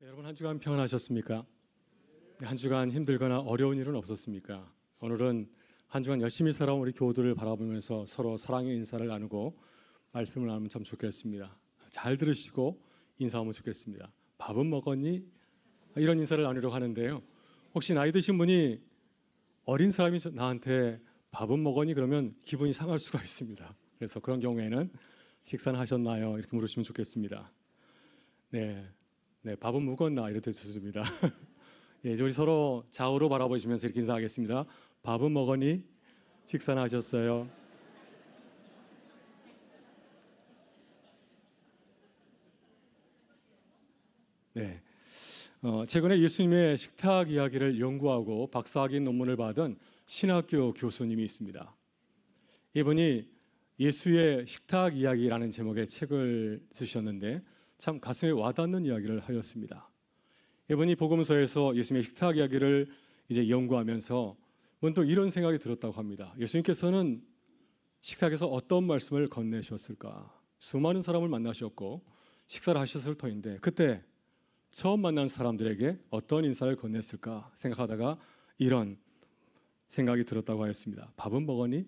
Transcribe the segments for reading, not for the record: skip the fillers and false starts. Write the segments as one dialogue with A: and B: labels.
A: 여러분 한 주간 평안하셨습니까? 한 주간 힘들거나 어려운 일은 없었습니까? 오늘은 한 주간 열심히 살아온 우리 교우들을 바라보면서 서로 사랑의 인사를 나누고 말씀을 나누면 참 좋겠습니다. 잘 들으시고 인사하면 좋겠습니다. 밥은 먹었니? 이런 인사를 나누려고 하는데요. 혹시 나이 드신 분이 어린 사람이 나한테 밥은 먹었니? 그러면 기분이 상할 수가 있습니다. 그래서 그런 경우에는 식사는 하셨나요? 이렇게 물으시면 좋겠습니다. 네, 밥은 묵었나? 이렇게 좋습니다. 예, 우리 서로 좌우로 바라보시면서 이렇게 인사하겠습니다. 밥은 먹었니? 식사는 하셨어요? 네. 최근에 예수님의 식탁 이야기를 연구하고 박사학위 논문을 받은 신학교 교수님이 있습니다. 이분이 예수의 식탁 이야기라는 제목의 책을 쓰셨는데 참 가슴에 와닿는 이야기를 하였습니다. 이분이 복음서에서 예수님의 식탁 이야기를 이제 연구하면서 문득 이런 생각이 들었다고 합니다. 예수님께서는 식탁에서 어떤 말씀을 건네셨을까? 수많은 사람을 만나셨고 식사를 하셨을 터인데 그때 처음 만난 사람들에게 어떤 인사를 건넸을까 생각하다가 이런 생각이 들었다고 하였습니다. 밥은 먹었니?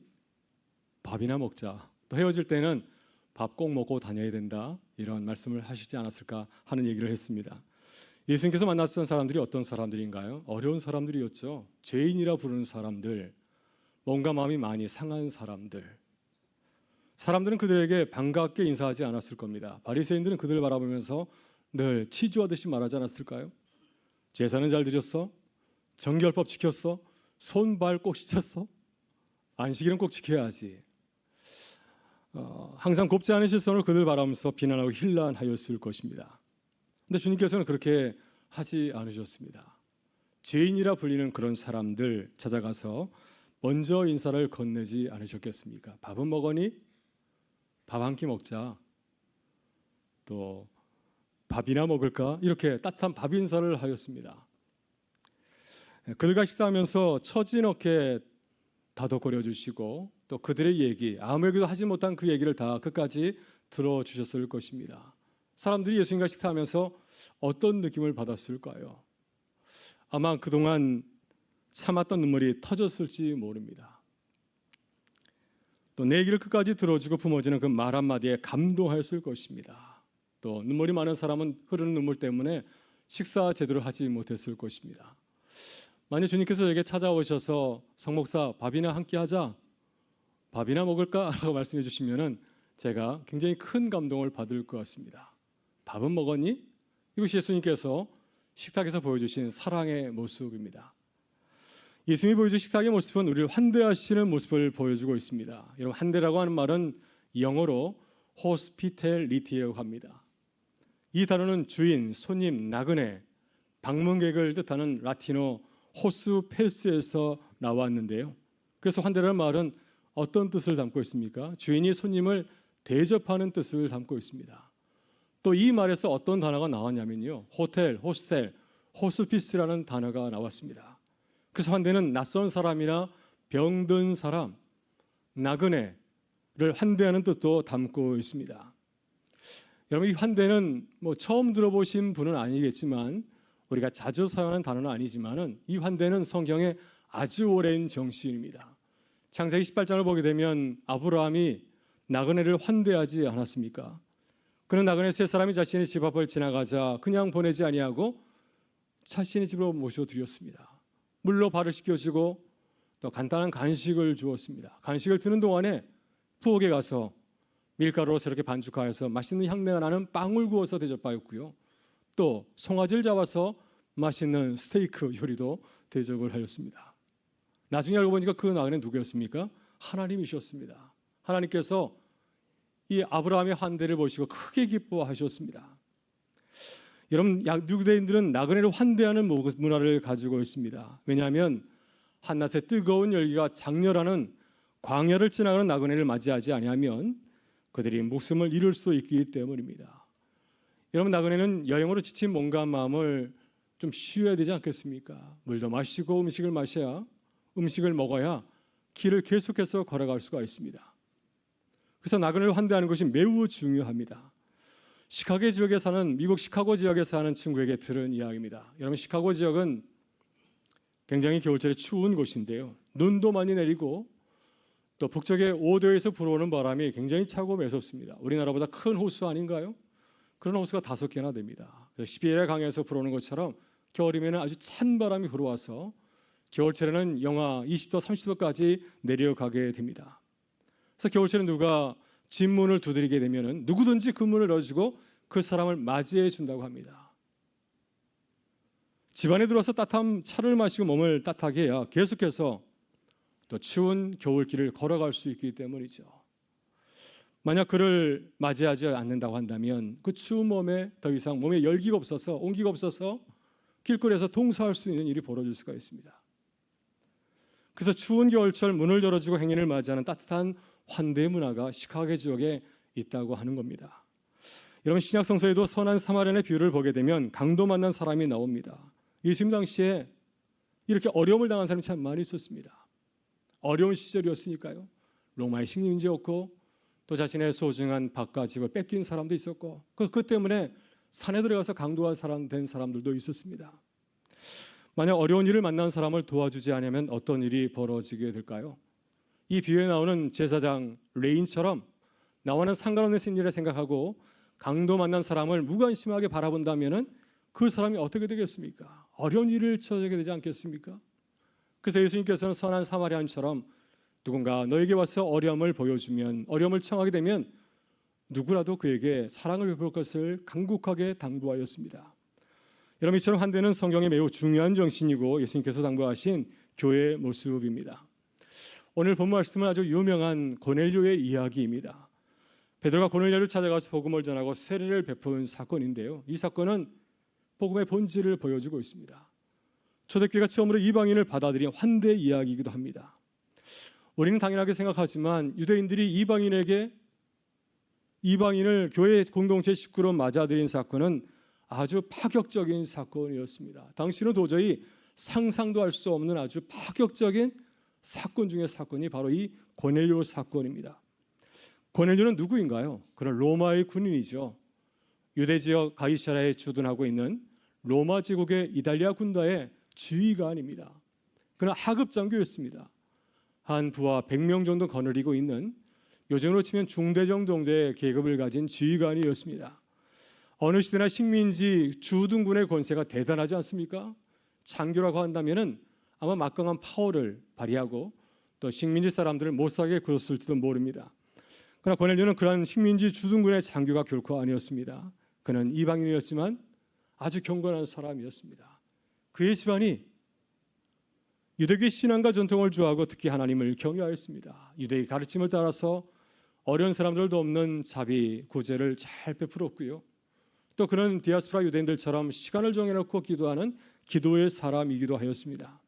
A: 밥이나 먹자. 또 헤어질 때는 밥 꼭 먹고 다녀야 된다. 이런 말씀을 하시지 않았을까 하는 얘기를 했습니다. 예수님께서 만났던 사람들이 어떤 사람들인가요? 어려운 사람들이었죠. 죄인이라 부르는 사람들, 뭔가 마음이 많이 상한 사람들. 사람들은 그들에게 반갑게 인사하지 않았을 겁니다. 바리새인들은 그들을 바라보면서 늘 치주하듯이 말하지 않았을까요? 제사는 잘 드렸어? 정결법 지켰어? 손발 꼭 씻었어? 안식일은 꼭 지켜야지. 항상 곱지 않은 시선으로 그들 바라보면서 비난하고 힐난하였을 것입니다. 근데 주님께서는 그렇게 하지 않으셨습니다. 죄인이라 불리는 그런 사람들 찾아가서 먼저 인사를 건네지 않으셨겠습니까? 밥은 먹으니? 밥 한 끼 먹자. 또 밥이나 먹을까? 이렇게 따뜻한 밥 인사를 하였습니다. 그들과 식사하면서 처지넣게 다독거려 주시고 또 그들의 얘기, 아무에게도 하지 못한 그 얘기를 다 끝까지 들어주셨을 것입니다. 사람들이 예수님과 식사하면서 어떤 느낌을 받았을까요? 아마 그동안 참았던 눈물이 터졌을지 모릅니다. 또 내 얘기를 끝까지 들어주고 품어주는 그 말 한마디에 감동하였을 것입니다. 또 눈물이 많은 사람은 흐르는 눈물 때문에 식사 제대로 하지 못했을 것입니다. 만약 주님께서 저에게 찾아오셔서 성목사 밥이나 한 끼 하자, 밥이나 먹을까? 라고 말씀해 주시면은 제가 굉장히 큰 감동을 받을 것 같습니다. 밥은 먹었니? 이것이 예수님께서 식탁에서 보여주신 사랑의 모습입니다. 예수님이 보여준 식탁의 모습은 우리를 환대하시는 모습을 보여주고 있습니다. 여러분, 환대라고 하는 말은 영어로 hospitality라고 합니다. 이 단어는 주인, 손님, 나그네, 방문객을 뜻하는 라틴어 호스페스에서 나왔는데요. 그래서 환대라는 말은 어떤 뜻을 담고 있습니까? 주인이 손님을 대접하는 뜻을 담고 있습니다. 또 이 말에서 어떤 단어가 나왔냐면요. 호텔, 호스텔, 호스피스라는 단어가 나왔습니다. 그래서 환대는 낯선 사람이나 병든 사람, 나그네를 환대하는 뜻도 담고 있습니다. 여러분, 이 환대는 처음 들어보신 분은 아니겠지만 우리가 자주 사용하는 단어는 아니지만은 이 환대는 성경에 아주 오랜 정신입니다. 창세기 18장을 보게 되면 아브라함이 나그네를 환대하지 않았습니까? 그는 나그네 세 사람이 자신의 집 앞을 지나가자 그냥 보내지 아니하고 자신의 집으로 모셔드렸습니다. 물로 발을 씻겨주고 또 간단한 간식을 주었습니다. 간식을 드는 동안에 부엌에 가서 밀가루로 새롭게 반죽하여서 맛있는 향내가 나는 빵을 구워서 대접하였고요. 또 송아지를 잡아서 맛있는 스테이크 요리도 대접을 하였습니다. 나중에 알고 보니까 그 나그네는 누구였습니까? 하나님이셨습니다. 하나님께서 이 아브라함의 환대를 보시고 크게 기뻐하셨습니다. 여러분, 유대인들은 나그네를 환대하는 문화를 가지고 있습니다. 왜냐하면 한낮의 뜨거운 열기가 장렬하는 광야를 지나가는 나그네를 맞이하지 아니하면 그들이 목숨을 잃을 수도 있기 때문입니다. 여러분, 나그네는 여행으로 지친 몸과 마음을 좀 쉬어야 되지 않겠습니까? 물도 마시고 음식을 마셔야, 음식을 먹어야 길을 계속해서 걸어갈 수가 있습니다. 그래서 나그네를 환대하는 것이 매우 중요합니다. 미국 시카고 지역에 사는 친구에게 들은 이야기입니다. 여러분, 시카고 지역은 굉장히 겨울철에 추운 곳인데요. 눈도 많이 내리고 또 북쪽의 5도에서 불어오는 바람이 굉장히 차고 매섭습니다. 우리나라보다 큰 호수 아닌가요? 그런 호수가 5개나 됩니다. 시베리아 강에서 불어오는 것처럼 겨울이면 아주 찬 바람이 불어와서 겨울철에는 영하 20도, 30도까지 내려가게 됩니다. 그래서 겨울철에 누가 집 문을 두드리게 되면 누구든지 그 문을 열어주고 그 사람을 맞이해 준다고 합니다. 집안에 들어와서 따뜻한 차를 마시고 몸을 따뜻하게 해야 계속해서 또 추운 겨울길을 걸어갈 수 있기 때문이죠. 만약 그를 맞이하지 않는다고 한다면 그 추운 몸에 더 이상 몸에 열기가 없어서 온기가 없어서 길거리에서 동사할 수 있는 일이 벌어질 수가 있습니다. 그래서 추운 겨울철 문을 열어주고 행인을 맞이하는 따뜻한 환대 문화가 시카고 지역에 있다고 하는 겁니다. 여러분, 신약 성서에도 선한 사마리아인의 비유를 보게 되면 강도 만난 사람이 나옵니다. 예수님 당시에 이렇게 어려움을 당한 사람이 참 많이 있었습니다. 어려운 시절이었으니까요. 로마의 식민지였고 또 자신의 소중한 밭과 집을 뺏긴 사람도 있었고 그 때문에 산에 들어가서 강도한 사람 된 사람들도 있었습니다. 만약 어려운 일을 만난 사람을 도와주지 않으면 어떤 일이 벌어지게 될까요? 이 비유에 나오는 제사장 레인처럼 나와는 상관없는 일을 생각하고 강도 만난 사람을 무관심하게 바라본다면 그 사람이 어떻게 되겠습니까? 어려운 일을 처하게 되지 않겠습니까? 그래서 예수님께서는 선한 사마리아인처럼 누군가 너에게 와서 어려움을 보여주면, 어려움을 청하게 되면 누구라도 그에게 사랑을 베풀 것을 간곡하게 당부하였습니다. 여러분, 이처럼 환대는 성경에 매우 중요한 정신이고 예수님께서 당부하신 교회의 모습입니다. 오늘 본 말씀은 아주 유명한 고넬료의 이야기입니다. 베드로가 고넬료를 찾아가서 복음을 전하고 세례를 베푼 사건인데요. 이 사건은 복음의 본질을 보여주고 있습니다. 초대교회가 처음으로 이방인을 받아들인 환대 이야기이기도 합니다. 우리는 당연하게 생각하지만 유대인들이 이방인을 교회 공동체 식구로 맞아들인 사건은 아주 파격적인 사건이었습니다. 당시는 도저히 상상도 할 수 없는 아주 파격적인 사건 중의 사건이 바로 이 고넬료 사건입니다. 고넬료는 누구인가요? 그는 로마의 군인이죠. 유대 지역 가이사랴에 주둔하고 있는 로마 제국의 이탈리아 군대의 지휘관입니다. 그는 하급 장교였습니다. 한 부하 100명 정도 거느리고 있는 요즘으로 치면 중대정 정도의 계급을 가진 지휘관이었습니다. 어느 시대나 식민지 주둔군의 권세가 대단하지 않습니까? 장교라고 한다면은 아마 막강한 파워를 발휘하고 또 식민지 사람들을 못 살게 굴었을지도 모릅니다. 그러나 고넬료는 그러한 식민지 주둔군의 장교가 결코 아니었습니다. 그는 이방인이었지만 아주 경건한 사람이었습니다. 그의 집안이 유대교의 신앙과 전통을 좋아하고 특히 하나님을 경외하였습니다. 유대의 가르침을 따라서 어려운 사람들 돕는 자비, 구제를 잘 베풀었고요. 또 그는 디아스포라 유대인들처럼 시간을 정해놓고 기도하는 기도의 사람이기도 하였습니다.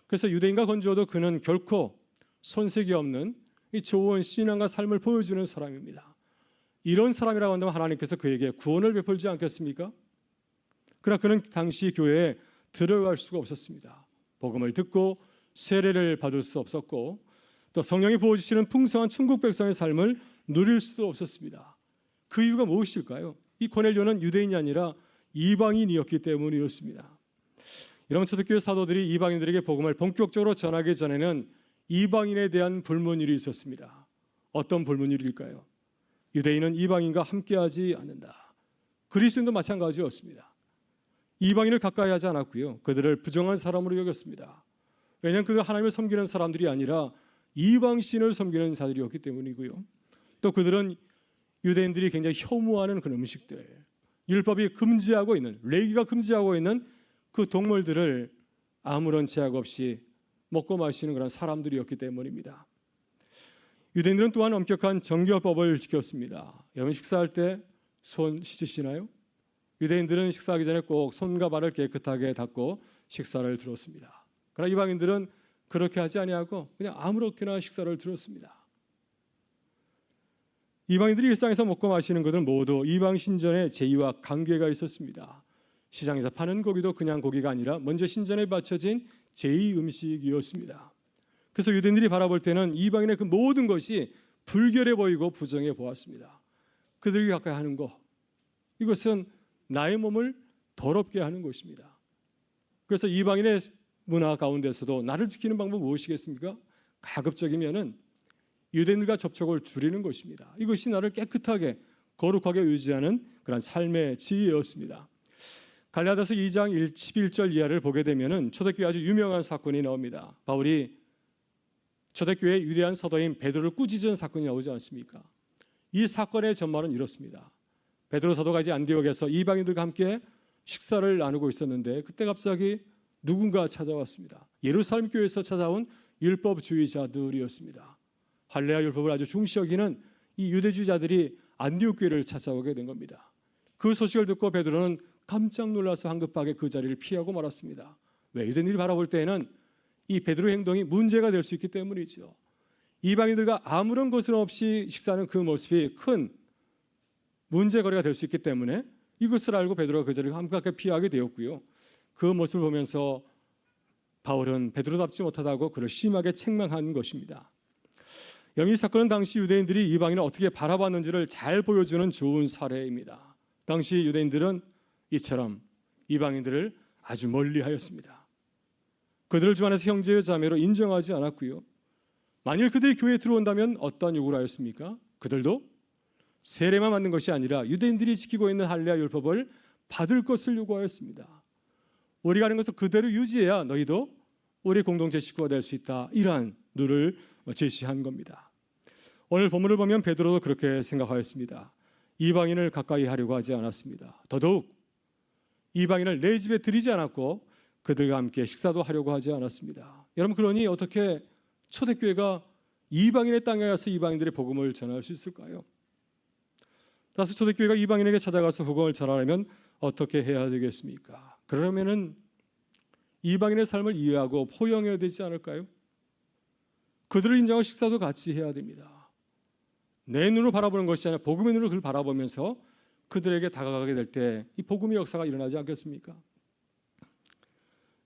A: 그래서 유대인과 건조도 그는 결코 손색이 없는 이 좋은 신앙과 삶을 보여주는 사람입니다. 이런 사람이라고 한다면 하나님께서 그에게 구원을 베풀지 않겠습니까? 그러나 그는 당시 교회에 들어갈 수가 없었습니다. 복음을 듣고 세례를 받을 수 없었고 또 성령이 부어주시는 풍성한 천국 백성의 삶을 누릴 수도 없었습니다. 그 이유가 무엇일까요? 이 고넬료는 유대인이 아니라 이방인이었기 때문이었습니다. 여러분, 초대교회 사도들이 이방인들에게 복음을 본격적으로 전하기 전에는 이방인에 대한 불문율이 있었습니다. 어떤 불문율일까요? 유대인은 이방인과 함께하지 않는다. 그리스도인도 마찬가지였습니다. 이방인을 가까이 하지 않았고요. 그들을 부정한 사람으로 여겼습니다. 왜냐하면 그들 하나님을 섬기는 사람들이 아니라 이방신을 섬기는 자들이었기 때문이고요. 또 그들은 유대인들이 굉장히 혐오하는 그런 음식들, 율법이 금지하고 있는, 레위기가 금지하고 있는 그 동물들을 아무런 제약 없이 먹고 마시는 그런 사람들이었기 때문입니다. 유대인들은 또한 엄격한 정결법을 지켰습니다. 여러분, 식사할 때 손 씻으시나요? 유대인들은 식사하기 전에 꼭 손과 발을 깨끗하게 닦고 식사를 들었습니다. 그러나 이방인들은 그렇게 하지 아니하고 그냥 아무렇게나 식사를 들었습니다. 이방인들이 일상에서 먹고 마시는 것은 모두 이방 신전의 제의와 관계가 있었습니다. 시장에서 파는 고기도 그냥 고기가 아니라 먼저 신전에 바쳐진 제의 음식이었습니다. 그래서 유대인들이 바라볼 때는 이방인의 그 모든 것이 불결해 보이고 부정해 보았습니다. 그들이 가까이 하는 것, 이것은 나의 몸을 더럽게 하는 것입니다. 그래서 이방인의 문화 가운데서도 나를 지키는 방법은 무엇이겠습니까? 가급적이면은 유대인들과 접촉을 줄이는 것입니다. 이것이 나를 깨끗하게 거룩하게 유지하는 그런 삶의 지혜였습니다. 갈라디아서 2장 11절 이하를 보게 되면은 초대교회 아주 유명한 사건이 나옵니다. 바울이 초대교회의 위대한 사도인 베드로를 꾸짖은 사건이 나오지 않습니까? 이 사건의 전말은 이렇습니다. 베드로 사도가 이제 안디옥에서 이방인들과 함께 식사를 나누고 있었는데 그때 갑자기 누군가 찾아왔습니다. 예루살렘 교회에서 찾아온 율법주의자들이었습니다. 할례와 율법을 아주 중시 여기는 이 유대주의자들이 안디옥 교회를 찾아오게 된 겁니다. 그 소식을 듣고 베드로는 깜짝 놀라서 황급하게 그 자리를 피하고 말았습니다. 왜? 유대인들이 바라볼 때에는 이 베드로의 행동이 문제가 될 수 있기 때문이죠. 이방인들과 아무런 것은 없이 식사하는 그 모습이 큰 문제거리가 될 수 있기 때문에 이것을 알고 베드로가 그 자리를 함께 피하게 되었고요. 그 모습을 보면서 바울은 베드로답지 못하다고 그를 심하게 책망한 것입니다. 이 사건은 당시 유대인들이 이방인을 어떻게 바라봤는지를 잘 보여주는 좋은 사례입니다. 당시 유대인들은 이처럼 이방인들을 아주 멀리하였습니다. 그들을 주 안에서 형제의 자매로 인정하지 않았고요. 만일 그들이 교회에 들어온다면 어떠한 요구를 하였습니까? 그들도 세례만 받는 것이 아니라 유대인들이 지키고 있는 할례와 율법을 받을 것을 요구하였습니다. 우리가 하는 것을 그대로 유지해야 너희도 우리 공동체 식구가 될 수 있다. 이러한 룰을 제시한 겁니다. 오늘 본문을 보면 베드로도 그렇게 생각하였습니다. 이방인을 가까이 하려고 하지 않았습니다. 더더욱 이방인을 내 집에 들이지 않았고 그들과 함께 식사도 하려고 하지 않았습니다. 여러분, 그러니 어떻게 초대교회가 이방인의 땅에 가서 이방인들의 복음을 전할 수 있을까요? 따라서 초대교회가 이방인에게 찾아가서 복음을 전하려면 어떻게 해야 되겠습니까? 그러면은 이방인의 삶을 이해하고 포용해야 되지 않을까요? 그들을 인정하고 식사도 같이 해야 됩니다. 내 눈으로 바라보는 것이 아니라 복음의 눈으로 그를 바라보면서 그들에게 다가가게 될 때 이 복음의 역사가 일어나지 않겠습니까?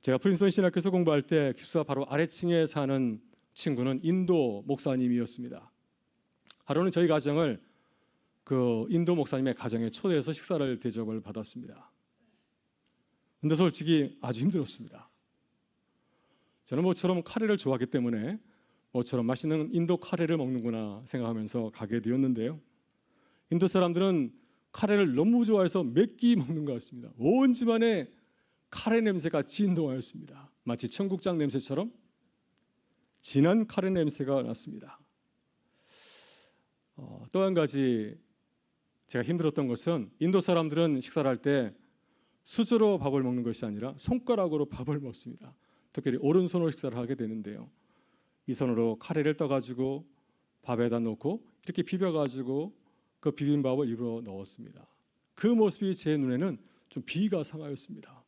A: 제가 프린스턴 신학교에서 공부할 때 기숙사 바로 아래층에 사는 친구는 인도 목사님이었습니다. 하루는 저희 가정을 그 인도 목사님의 가정에 초대해서 식사를 대접을 받았습니다. 근데 솔직히 아주 힘들었습니다. 저는 모처럼 카레를 좋아하기 때문에 모처럼 맛있는 인도 카레를 먹는구나 생각하면서 가게 되었는데요. 인도 사람들은 카레를 너무 좋아해서 몇 끼 먹는 것 같습니다. 온 집안에 카레 냄새가 진동하였습니다. 마치 청국장 냄새처럼 진한 카레 냄새가 났습니다. 또 한 가지 제가 힘들었던 것은 인도 사람들은 식사를 할 때 수저로 밥을 먹는 것이 아니라 손가락으로 밥을 먹습니다. 특히 오른손으로 식사를 하게 되는데요. 이 손으로 카레를 떠가지고 밥에다 넣고 이렇게 비벼가지고 그 비빔밥을 입으로 넣었습니다. 그 모습이 제 눈에는 좀 비가 상하였습니다.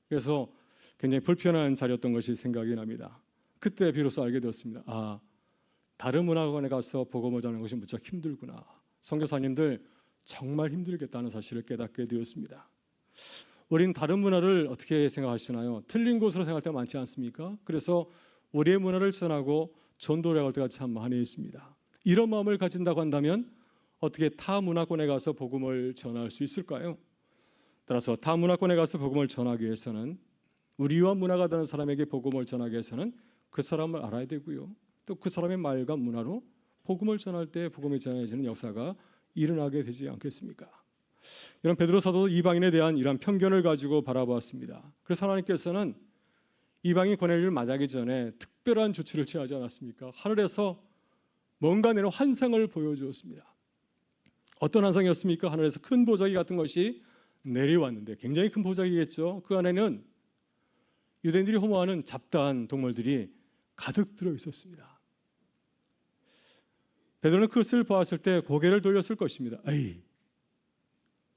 A: 그래서 굉장히 불편한 자리였던 것이 생각이 납니다. 그때 비로소 알게 되었습니다. 아, 다른 문화관에 가서 복음을 전하는 것이 무척 힘들구나. 선교사님들 정말 힘들겠다는 사실을 깨닫게 되었습니다. 우린 다른 문화를 어떻게 생각하시나요? 틀린 곳으로 생각할 때가 많지 않습니까? 그래서 우리의 문화를 전하고 전도를 할 때가 참 많이 있습니다. 이런 마음을 가진다고 한다면 어떻게 타 문화권에 가서 복음을 전할 수 있을까요? 따라서 타 문화권에 가서 복음을 전하기 위해서는 우리와 문화가 다른 사람에게 복음을 전하기 위해서는 그 사람을 알아야 되고요. 또 그 사람의 말과 문화로 복음을 전할 때 복음이 전해지는 역사가 일어나게 되지 않겠습니까? 이런 베드로 사도도 이방인에 대한 이러한 편견을 가지고 바라보았습니다. 그래서 하나님께서는 이방인 고넬료를 맞이하기 전에 특별한 조치를 취하지 않았습니까? 하늘에서 뭔가 내는 환상을 보여주었습니다. 어떤 환상이었습니까? 하늘에서 큰 보자기 같은 것이 내려왔는데 굉장히 큰 보자기겠죠. 그 안에는 유대인들이 혐오하는 잡다한 동물들이 가득 들어 있었습니다. 베드로는 그것을 보았을 때 고개를 돌렸을 것입니다. 에이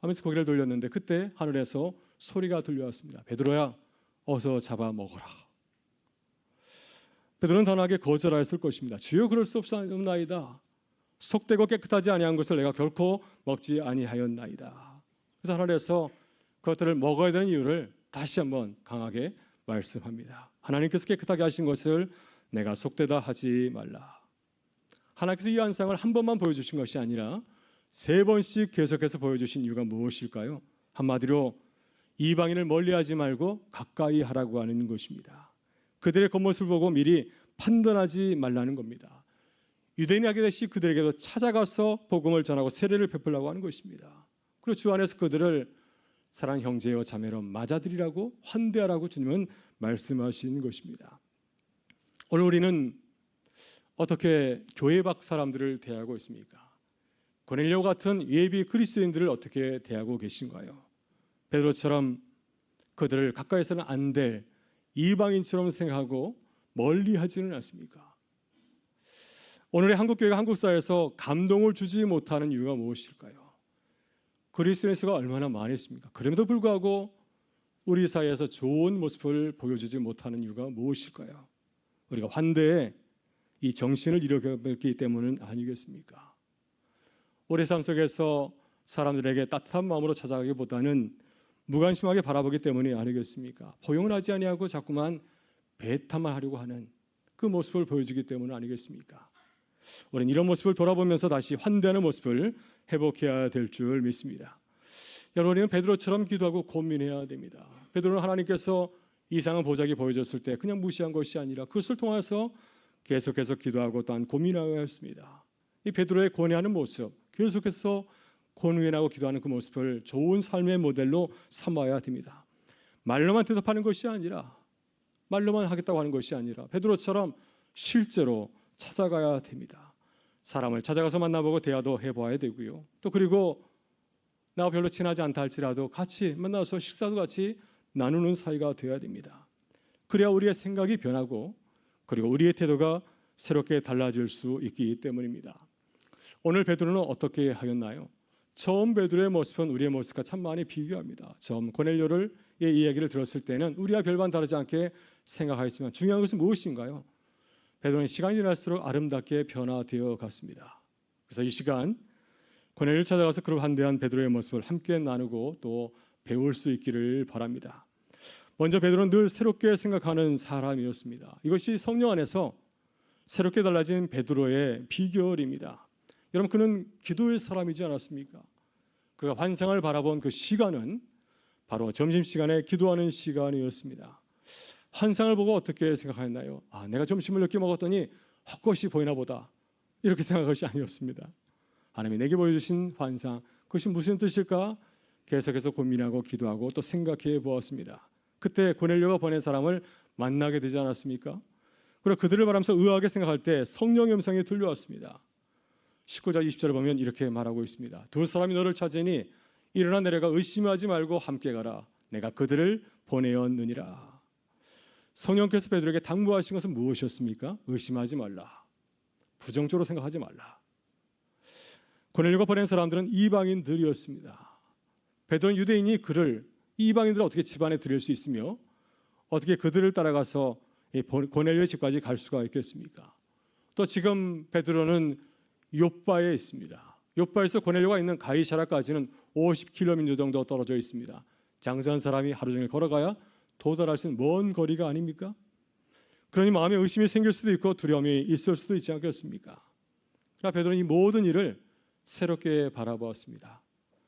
A: 하면서 고개를 돌렸는데 그때 하늘에서 소리가 들려왔습니다. 베드로야, 어서 잡아 먹어라. 베드로는 단호하게 거절하였을 것입니다. 주여, 그럴 수 없사옵나이다. 속되고 깨끗하지 아니한 것을 내가 결코 먹지 아니하였나이다. 그래서 하늘에서 그것들을 먹어야 되는 이유를 다시 한번 강하게 말씀합니다. 하나님께서 깨끗하게 하신 것을 내가 속되다 하지 말라. 하나님께서 이 환상을 한 번만 보여주신 것이 아니라 3번씩 계속해서 보여주신 이유가 무엇일까요? 한마디로 이방인을 멀리하지 말고 가까이 하라고 하는 것입니다. 그들의 겉모습을 보고 미리 판단하지 말라는 겁니다. 유대인이 하게 되시 그들에게도 찾아가서 복음을 전하고 세례를 베풀라고 하는 것입니다. 그리고 주 안에서 그들을 사랑하는 형제여 자매로 맞아들이라고 환대하라고 주님은 말씀하신 것입니다. 오늘 우리는 어떻게 교회 밖 사람들을 대하고 있습니까? 고넬료 같은 예비 그리스도인들을 어떻게 대하고 계신가요? 베드로처럼 그들을 가까이서는 안 될 이방인처럼 생각하고 멀리하지는 않습니까? 오늘의 한국교회가 한국사회에서 감동을 주지 못하는 이유가 무엇일까요? 그리스도인의 수가 얼마나 많았습니까? 그럼에도 불구하고 우리 사회에서 좋은 모습을 보여주지 못하는 이유가 무엇일까요? 우리가 환대에 이 정신을 잃어버렸기 때문은 아니겠습니까? 우리 삶 속에서 사람들에게 따뜻한 마음으로 찾아가기보다는 무관심하게 바라보기 때문이 아니겠습니까? 포용을 하지 아니하고 자꾸만 배탐만 하려고 하는 그 모습을 보여주기 때문 아니겠습니까? 우리는 이런 모습을 돌아보면서 다시 환대하는 모습을 회복해야 될 줄 믿습니다. 여러분, 우리는 베드로처럼 기도하고 고민해야 됩니다. 베드로는 하나님께서 이상한 보자기 보여줬을 때 그냥 무시한 것이 아니라 그것을 통해서 계속해서 기도하고 또한 고민하여야 했습니다. 이 베드로의 고뇌하는 모습, 계속해서 고뇌하고 기도하는 그 모습을 좋은 삶의 모델로 삼아야 됩니다. 말로만 대답하는 것이 아니라, 말로만 하겠다고 하는 것이 아니라 베드로처럼 실제로 찾아가야 됩니다. 사람을 찾아가서 만나보고 대화도 해봐야 되고요. 또 그리고 나와 별로 친하지 않다 할지라도 같이 만나서 식사도 같이 나누는 사이가 되어야 됩니다. 그래야 우리의 생각이 변하고 그리고 우리의 태도가 새롭게 달라질 수 있기 때문입니다. 오늘 베드로는 어떻게 하였나요? 처음 베드로의 모습은 우리의 모습과 참 많이 비교합니다. 처음 고넬료의 이야기를 들었을 때는 우리와 별반 다르지 않게 생각하였지만 중요한 것은 무엇인가요? 베드로는 시간이 지날수록 아름답게 변화되어 갔습니다. 그래서 이 시간 고넬료를 찾아가서 그를 환대한 베드로의 모습을 함께 나누고 또 배울 수 있기를 바랍니다. 먼저 베드로는 늘 새롭게 생각하는 사람이었습니다. 이것이 성령 안에서 새롭게 달라진 베드로의 비결입니다. 여러분, 그는 기도의 사람이지 않았습니까? 그가 환상을 바라본 그 시간은 바로 점심시간에 기도하는 시간이었습니다. 환상을 보고 어떻게 생각했나요? 내가 점심을 늦게 먹었더니 헛것이 보이나 보다, 이렇게 생각한 것이 아니었습니다. 하나님이 내게 보여주신 환상, 그것이 무슨 뜻일까? 계속해서 고민하고 기도하고 또 생각해 보았습니다. 그때 고넬료가 보낸 사람을 만나게 되지 않았습니까? 그리고 그들을 바라면서 의아하게 생각할 때 성령의 음성이 들려왔습니다. 19절 20절을 보면 이렇게 말하고 있습니다. 두 사람이 너를 찾으니 일어나 내려가 의심하지 말고 함께 가라. 내가 그들을 보내었느니라. 성령께서 베드로에게 당부하신 것은 무엇이었습니까? 의심하지 말라. 부정적으로 생각하지 말라. 고넬료가 보낸 사람들은 이방인들이었습니다. 베드로는 유대인이 그를, 이방인들을 어떻게 집안에 들일 수 있으며 어떻게 그들을 따라가서 고넬료의 집까지 갈 수가 있겠습니까? 또 지금 베드로는 욥바에 있습니다. 욥바에서 고넬료가 있는 가이사라까지는 50km 정도 떨어져 있습니다. 장사한 사람이 하루 종일 걸어가야 도달할 수 있는 먼 거리가 아닙니까? 그러니 마음에 의심이 생길 수도 있고 두려움이 있을 수도 있지 않겠습니까? 그러나 베드로는 이 모든 일을 새롭게 바라보았습니다.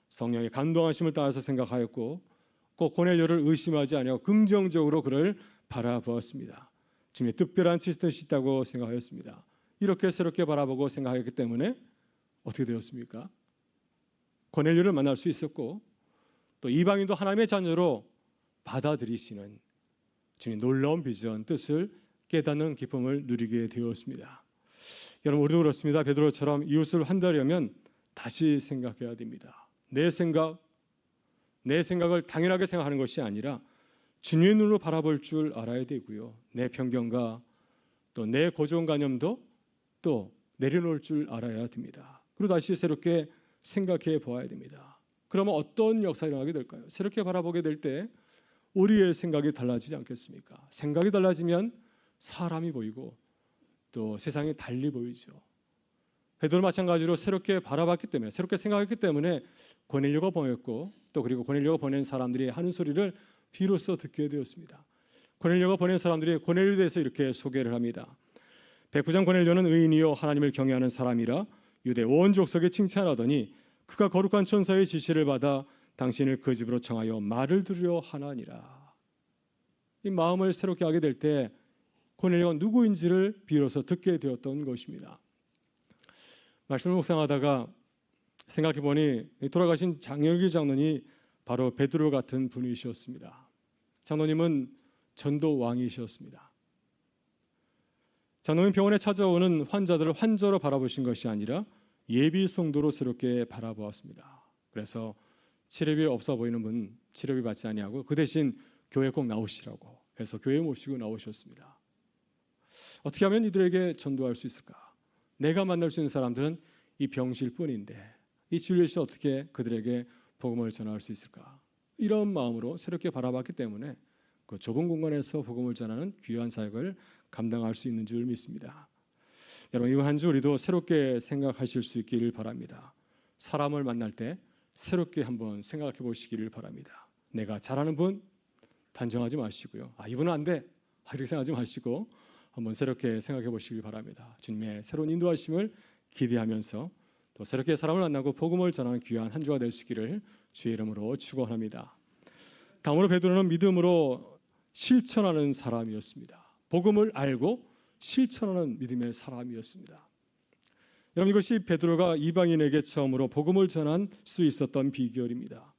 A: 성령의 감동하심을 따라서 생각하였고 꼭 고넬료를 의심하지 아니하고 긍정적으로 그를 바라보았습니다. 주님의 특별한 뜻이 있다고 생각하였습니다. 이렇게 새롭게 바라보고 생각했기 때문에 어떻게 되었습니까? 고넬료를 만날 수 있었고 또 이방인도 하나님의 자녀로 받아들이시는 주님 놀라운 비전, 뜻을 깨닫는 기쁨을 누리게 되었습니다. 여러분, 우리도 그렇습니다. 베드로처럼 이웃을 환대하려면 다시 생각해야 됩니다. 내 생각을 당연하게 생각하는 것이 아니라 주님의 눈으로 바라볼 줄 알아야 되고요. 내 편견과 또 내 고정관념도 또 내려놓을 줄 알아야 됩니다. 그리고 다시 새롭게 생각해 보아야 됩니다. 그러면 어떤 역사가 일어나게 될까요? 새롭게 바라보게 될 때 우리의 생각이 달라지지 않겠습니까? 생각이 달라지면 사람이 보이고 또 세상이 달리 보이죠. 베드로 마찬가지로 새롭게 바라봤기 때문에, 새롭게 생각했기 때문에 고넬료가 보냈고 또 그리고 고넬료가 보낸 사람들이 하는 소리를 비로소 듣게 되었습니다. 고넬료가 보낸 사람들이 고넬료에 대해서 이렇게 소개를 합니다. 백부장 고넬료는 의인이요 하나님을 경외하는 사람이라 유대 온 족속에 칭찬하더니 그가 거룩한 천사의 지시를 받아 당신을 그 집으로 청하여 말을 들으려 하나니라. 이 마음을 새롭게 하게 될 때 고넬료가 누구인지를 비로소 듣게 되었던 것입니다. 말씀을 묵상하다가 생각해 보니 돌아가신 장영기 장로님이 바로 베드로 같은 분이셨습니다. 장로님은 전도 왕이셨습니다. 장로님 병원에 찾아오는 환자들을 환자로 바라보신 것이 아니라 예비 성도로 새롭게 바라보았습니다. 그래서 치료비 없어 보이는 분 치료비 받지 아니하고 그 대신 교회 꼭 나오시라고 해서 교회 모시고 나오셨습니다. 어떻게 하면 이들에게 전도할 수 있을까? 내가 만날 수 있는 사람들은 이 병실 뿐인데 이 진료실에 어떻게 그들에게 복음을 전할 수 있을까? 이런 마음으로 새롭게 바라봤기 때문에 그 좁은 공간에서 복음을 전하는 귀한 사역을 감당할 수 있는 줄 믿습니다. 여러분, 이번 한 주 우리도 새롭게 생각하실 수 있기를 바랍니다. 사람을 만날 때 새롭게 한번 생각해 보시기를 바랍니다. 내가 잘하는 분 단정하지 마시고요. 이분은 안 돼. 이렇게 생각하지 마시고 한번 새롭게 생각해 보시기 바랍니다. 주님의 새로운 인도하심을 기대하면서 또 새롭게 사람을 만나고 복음을 전하는 귀한 한 주가 될 수 있기를 주의 이름으로 축원합니다. 다음으로 베드로는 믿음으로 실천하는 사람이었습니다. 복음을 알고 실천하는 믿음의 사람이었습니다. 여러분, 이것이 베드로가 이방인에게 처음으로 복음을 전할 수 있었던 비결입니다.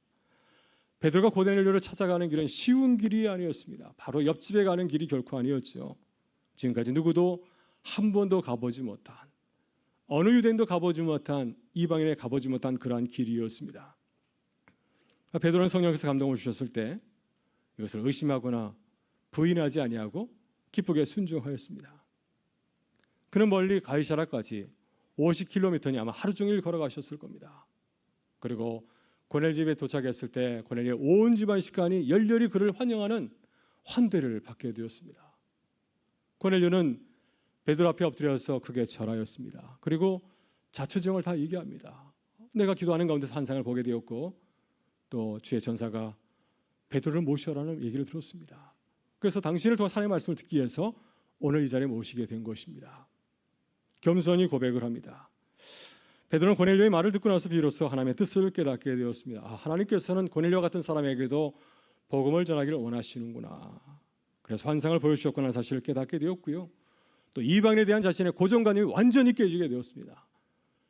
A: 베드로가 고넬료를 찾아가는 길은 쉬운 길이 아니었습니다. 바로 옆집에 가는 길이 결코 아니었죠. 지금까지 누구도 한 번도 가보지 못한, 어느 유대인도 가보지 못한, 이방인에 가보지 못한 그러한 길이었습니다. 베드로는 성령께서 감동을 주셨을 때 이것을 의심하거나 부인하지 아니하고 기쁘게 순종하였습니다. 그는 멀리 가이사라까지 50km니 아마 하루 종일 걸어가셨을 겁니다. 그리고 고넬 집에 도착했을 때 고넬의 온 집안 식구가 열렬히 그를 환영하는 환대를 받게 되었습니다. 고넬료는 베드로 앞에 엎드려서 크게 절하였습니다. 그리고 자초지종을 다 얘기합니다. 내가 기도하는 가운데서 환상을 보게 되었고 또 주의 전사가 베드로를 모셔라는 얘기를 들었습니다. 그래서 당신을 통한 하나님의 말씀을 듣기 위해서 오늘 이 자리에 모시게 된 것입니다. 겸손히 고백을 합니다. 베드로는 고넬료의 말을 듣고 나서 비로소 하나님의 뜻을 깨닫게 되었습니다. 하나님께서는 고넬료 같은 사람에게도 복음을 전하기를 원하시는구나. 그래서 환상을 보여주셨구나 사실을 깨닫게 되었고요. 또 이방인에 대한 자신의 고정관념이 완전히 깨지게 되었습니다.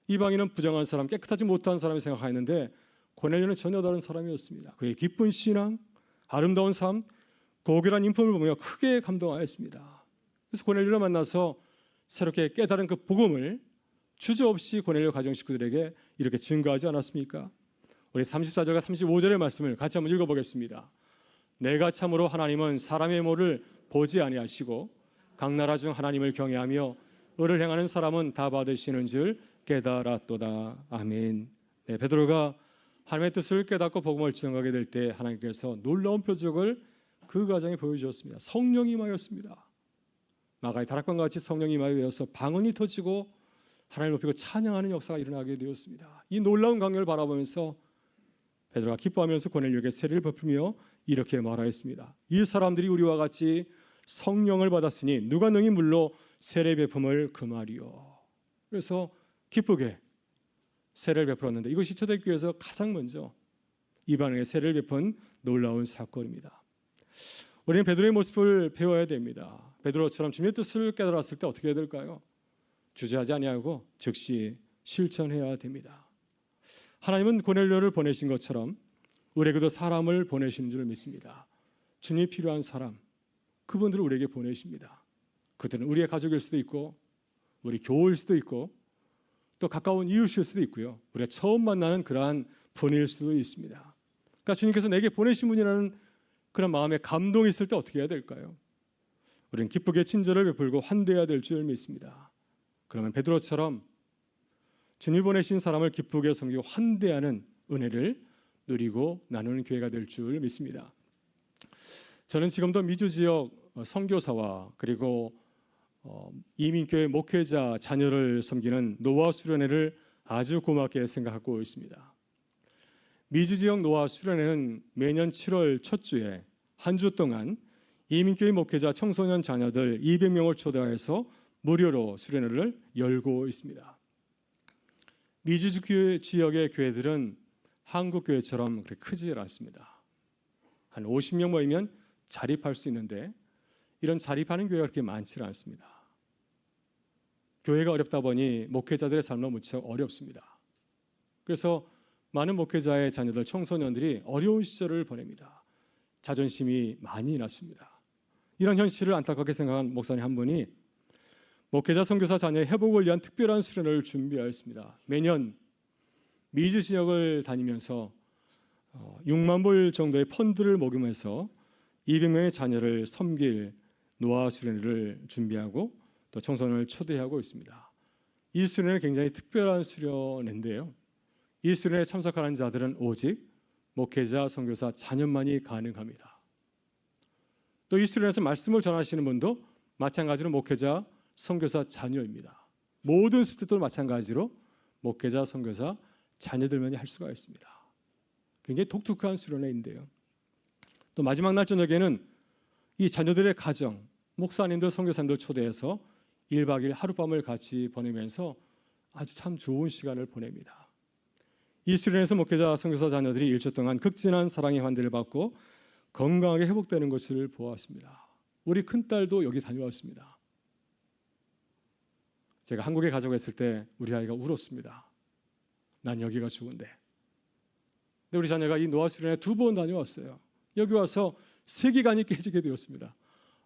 A: 이방인은 부정한 사람, 깨끗하지 못한 사람이 생각하였는데 고넬료는 전혀 다른 사람이었습니다. 그의 기쁜 신앙, 아름다운 삶, 고결한 인품을 보며 크게 감동하였습니다. 그래서 고넬료를 만나서 새롭게 깨달은 그 복음을 주저없이 고넬료 가정 식구들에게 이렇게 증거하지 않았습니까? 우리 34절과 35절의 말씀을 같이 한번 읽어보겠습니다. 내가 참으로 하나님은 사람의 모를 보지 아니하시고 각 나라 중 하나님을 경외하며 의를 행하는 사람은 다 받으시는 줄 깨달았도다. 아멘. 네, 베드로가 하나님의 뜻을 깨닫고 복음을 증거하게 될 때 하나님께서 놀라운 표적을 그 가정에 보여주었습니다. 성령이 임하였습니다. 마가의 다락방과 같이 성령이 임하게 되어서 방언이 터지고 하나님을 높이고 찬양하는 역사가 일어나게 되었습니다. 이 놀라운 광경을 바라보면서 베드로가 기뻐하면서 고넬료에게 세례를 베풀며 이렇게 말하였습니다. 이 사람들이 우리와 같이 성령을 받았으니 누가 능히 물로 세례 베품을 금하리요. 그래서 기쁘게 세례를 베풀었는데 이것이 초대교회에서 가장 먼저 이방인에게 세례를 베푼 놀라운 사건입니다. 우리는 베드로의 모습을 배워야 됩니다. 베드로처럼 주님의 뜻을 깨달았을 때 어떻게 해야 될까요? 주저하지 아니하고 즉시 실천해야 됩니다. 하나님은 고넬료를 보내신 것처럼 우리에게도 사람을 보내시는 줄 믿습니다. 주님이 필요한 사람, 그분들을 우리에게 보내십니다. 그들은 우리의 가족일 수도 있고 우리 교우일 수도 있고 또 가까운 이웃일 수도 있고요. 우리가 처음 만나는 그러한 분일 수도 있습니다. 그러니까 주님께서 내게 보내신 분이라는 그런 마음에 감동이 있을 때 어떻게 해야 될까요? 우리는 기쁘게 친절을 베풀고 환대해야 될 줄 믿습니다. 그러면 베드로처럼 주님이 보내신 사람을 기쁘게 섬기고 환대하는 은혜를 누리고 나누는 교회가 될 줄 믿습니다. 저는 지금도 미주 지역 선교사와 그리고 이민교회 목회자 자녀를 섬기는 노아 수련회를 아주 고맙게 생각하고 있습니다. 미주 지역 노아 수련회는 매년 7월 첫 주에 한 주 동안 이민교회 목회자 청소년 자녀들 200명을 초대해서 무료로 수련회를 열고 있습니다. 미주 지역의 교회들은 한국 교회처럼 그렇게 크지 않습니다. 한 50명 모이면 자립할 수 있는데 이런 자립하는 교회가 그렇게 많지는 않습니다. 교회가 어렵다 보니 목회자들의 삶은 무척 어렵습니다. 그래서 많은 목회자의 자녀들, 청소년들이 어려운 시절을 보냅니다. 자존심이 많이 났습니다. 이런 현실을 안타깝게 생각한 목사님 한 분이 목회자 선교사 자녀의 회복을 위한 특별한 수련을 준비하였습니다. 매년 미주 지역을 다니면서 6만 불 정도의 펀드를 모금해서 200명의 자녀를 섬길 노아 수련을 준비하고 또 청소년을 초대하고 있습니다. 이 수련은 굉장히 특별한 수련인데요. 이 수련에 참석하는 자들은 오직 목회자 선교사 자녀만이 가능합니다. 또 이 수련에서 말씀을 전하시는 분도 마찬가지로 목회자 선교사 자녀입니다. 모든 습득도 마찬가지로 목회자 선교사 자녀들만이 할 수가 있습니다. 굉장히 독특한 수련회인데요. 또 마지막 날 저녁에는 이 자녀들의 가정, 목사님들, 선교사님들 초대해서 1박 2일 하룻밤을 같이 보내면서 아주 참 좋은 시간을 보냅니다. 이 수련에서 목회자 선교사 자녀들이 일주 동안 극진한 사랑의 환대를 받고 건강하게 회복되는 것을 보았습니다. 우리 큰딸도 여기 다녀왔습니다. 제가 한국에 가자고 했을 때 우리 아이가 울었습니다. 난 여기가 좋은데. 근데 우리 자녀가 이 노아 수련회 2번 다녀왔어요. 여기 와서 세계관이 깨지게 되었습니다.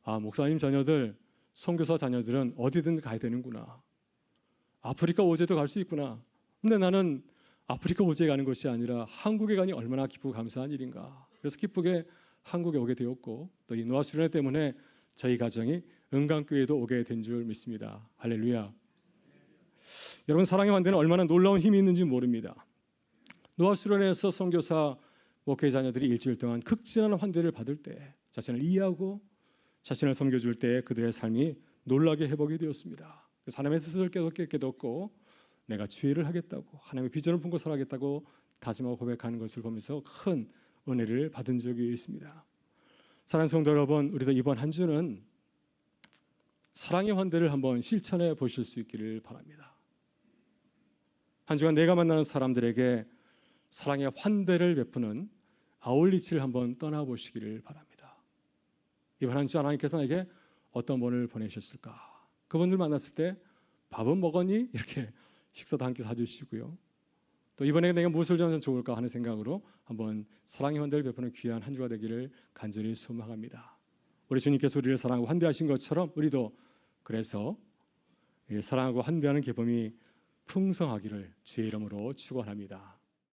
A: 아, 목사님 자녀들, 선교사 자녀들은 어디든 가야 되는구나. 아프리카 오제도 갈 수 있구나. 근데 나는 아프리카 오제에 가는 것이 아니라 한국에 가니 얼마나 기쁘고 감사한 일인가. 그래서 기쁘게 한국에 오게 되었고 또 이 노아 수련회 때문에 저희 가정이 은강교회도 오게 된 줄 믿습니다. 할렐루야. 여러분, 사랑의 환대는 얼마나 놀라운 힘이 있는지 모릅니다. 노아 수련회에서 선교사 목회 자녀들이 일주일 동안 극진한 환대를 받을 때 자신을 이해하고 자신을 섬겨줄 때 그들의 삶이 놀라게 회복이 되었습니다. 그래서 하나님의 뜻을 깨닫고 내가 주의를 하겠다고 하나님의 비전을 품고 살아가겠다고 다짐하고 고백하는 것을 보면서 큰 은혜를 받은 적이 있습니다. 사랑하는 성도 여러분, 우리도 이번 한 주는 사랑의 환대를 한번 실천해 보실 수 있기를 바랍니다. 한 주간 내가 만나는 사람들에게 사랑의 환대를 베푸는 아울리치를 한번 떠나보시기를 바랍니다. 이번 한 주 하나님께서 나에게 어떤 분을 보내셨을까? 그분들 만났을 때 밥은 먹었니? 이렇게 식사도 함께 사주시고요. 또 이번에 내가 무엇을 전하면 좋을까 하는 생각으로 한번 사랑의 환대를 베푸는 귀한 한 주가 되기를 간절히 소망합니다. 우리 주님께서 우리를 사랑하고 환대하신 것처럼 우리도 그래서 사랑하고 환대하는 기쁨이 풍성하기를 주의 이름으로 축원합니다.